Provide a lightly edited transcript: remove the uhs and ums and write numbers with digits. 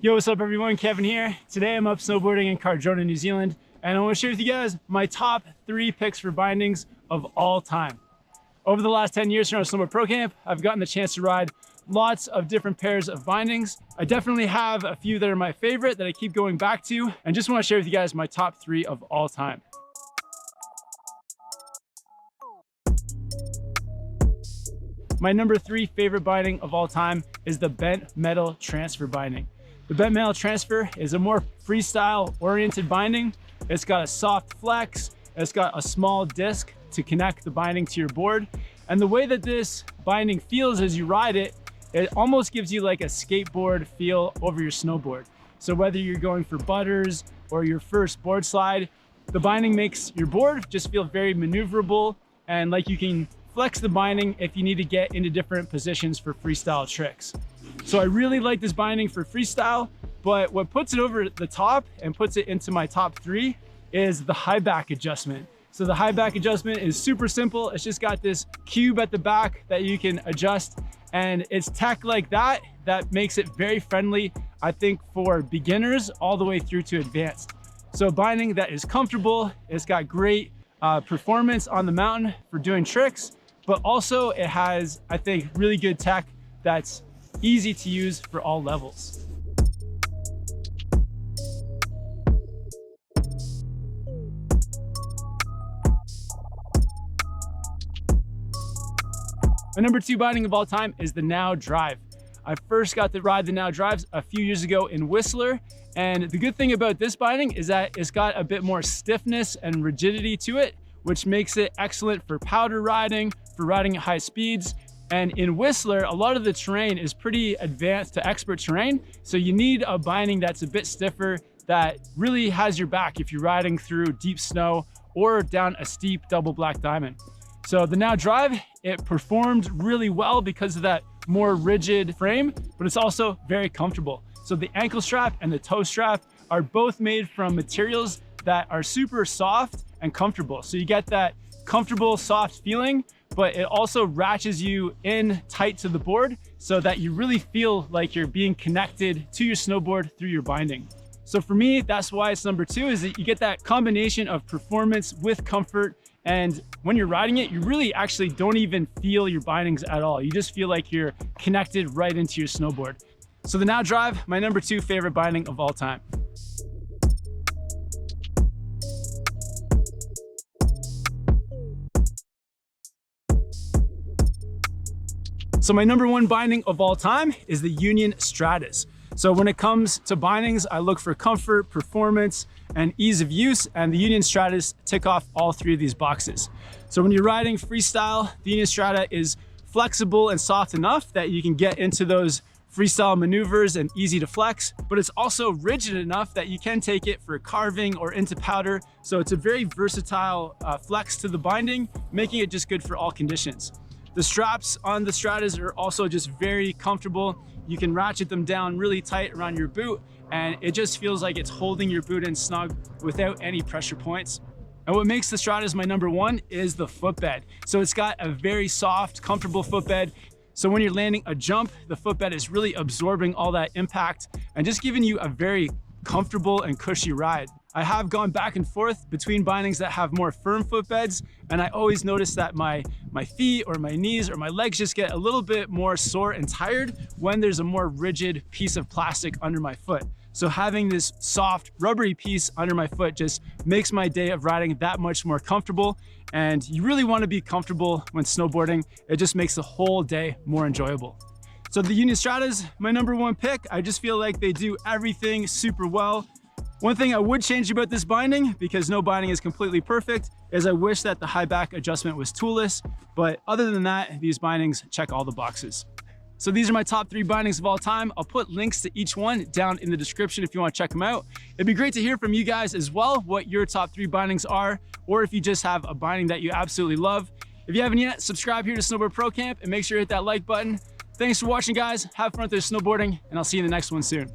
Yo, what's up everyone? Kevin here. Today I'm up snowboarding in Cardrona, New Zealand, and I want to share with you guys my top 3 picks for bindings of all time. Over the last 10 years here on Snowboard Pro Camp, I've gotten the chance to ride lots of different pairs of bindings. I definitely have a few that are my favorite that I keep going back to, and just want to share with you guys my top 3 of all time. My number 3 favorite binding of all time is the bent metal transfer binding. The bent metal transfer is a more freestyle oriented binding. It's got a soft flex, it's got a small disc to connect the binding to your board. And the way that this binding feels as you ride it, it almost gives you like a skateboard feel over your snowboard. So whether you're going for butters or your first board slide, the binding makes your board just feel very maneuverable, and like you can flex the binding if you need to get into different positions for freestyle tricks. So I really like this binding for freestyle, but what puts it over the top and puts it into my top 3 is the high back adjustment. So the high back adjustment is super simple. It's just got this cube at the back that you can adjust, and it's tech like that that makes it very friendly, I think, for beginners all the way through to advanced. So a binding that is comfortable, it's got great performance on the mountain for doing tricks, but also it has, I think, really good tech that's easy to use for all levels. My number 2 binding of all time is the Now Drive. I first got to ride the Now Drives a few years ago in Whistler, and the good thing about this binding is that it's got a bit more stiffness and rigidity to it, which makes it excellent for powder riding, for riding at high speeds. And in Whistler, a lot of the terrain is pretty advanced to expert terrain, so you need a binding that's a bit stiffer that really has your back if you're riding through deep snow or down a steep double black diamond. So the Now Drive, it performed really well because of that more rigid frame, but it's also very comfortable. So the ankle strap and the toe strap are both made from materials that are super soft and comfortable. So you get that comfortable, soft feeling, but it also ratchets you in tight to the board so that you really feel like you're being connected to your snowboard through your binding. So for me, that's why it's number 2, is that you get that combination of performance with comfort. And when you're riding it, you really actually don't even feel your bindings at all. You just feel like you're connected right into your snowboard. So the Now Drive, my number 2 favorite binding of all time. So my number 1 binding of all time is the Union STRATAs. So when it comes to bindings, I look for comfort, performance, and ease of use, and the Union STRATAs tick off all 3 of these boxes. So when you're riding freestyle, the Union STRATA is flexible and soft enough that you can get into those freestyle maneuvers and easy to flex, but it's also rigid enough that you can take it for carving or into powder. So it's a very versatile flex to the binding, making it just good for all conditions. The straps on the STRATAs are also just very comfortable. You can ratchet them down really tight around your boot, and it just feels like it's holding your boot in snug without any pressure points. And what makes the STRATAs my number 1 is the footbed. So it's got a very soft, comfortable footbed. So when you're landing a jump, the footbed is really absorbing all that impact and just giving you a very comfortable and cushy ride. I have gone back and forth between bindings that have more firm footbeds, and I always notice that my feet or my knees or my legs just get a little bit more sore and tired when there's a more rigid piece of plastic under my foot. So having this soft rubbery piece under my foot just makes my day of riding that much more comfortable. And you really want to be comfortable when snowboarding. It just makes the whole day more enjoyable. So the Union STRATAs, my number 1 pick. I just feel like they do everything super well. One thing I would change about this binding, because no binding is completely perfect, is I wish that the high back adjustment was toolless, but other than that, these bindings check all the boxes. So these are my top 3 bindings of all time. I'll put links to each one down in the description if you want to check them out. It'd be great to hear from you guys as well, what your top 3 bindings are, or if you just have a binding that you absolutely love. If you haven't yet, subscribe here to Snowboard Pro Camp and make sure you hit that like button. Thanks for watching, guys. Have fun with your snowboarding, and I'll see you in the next one soon.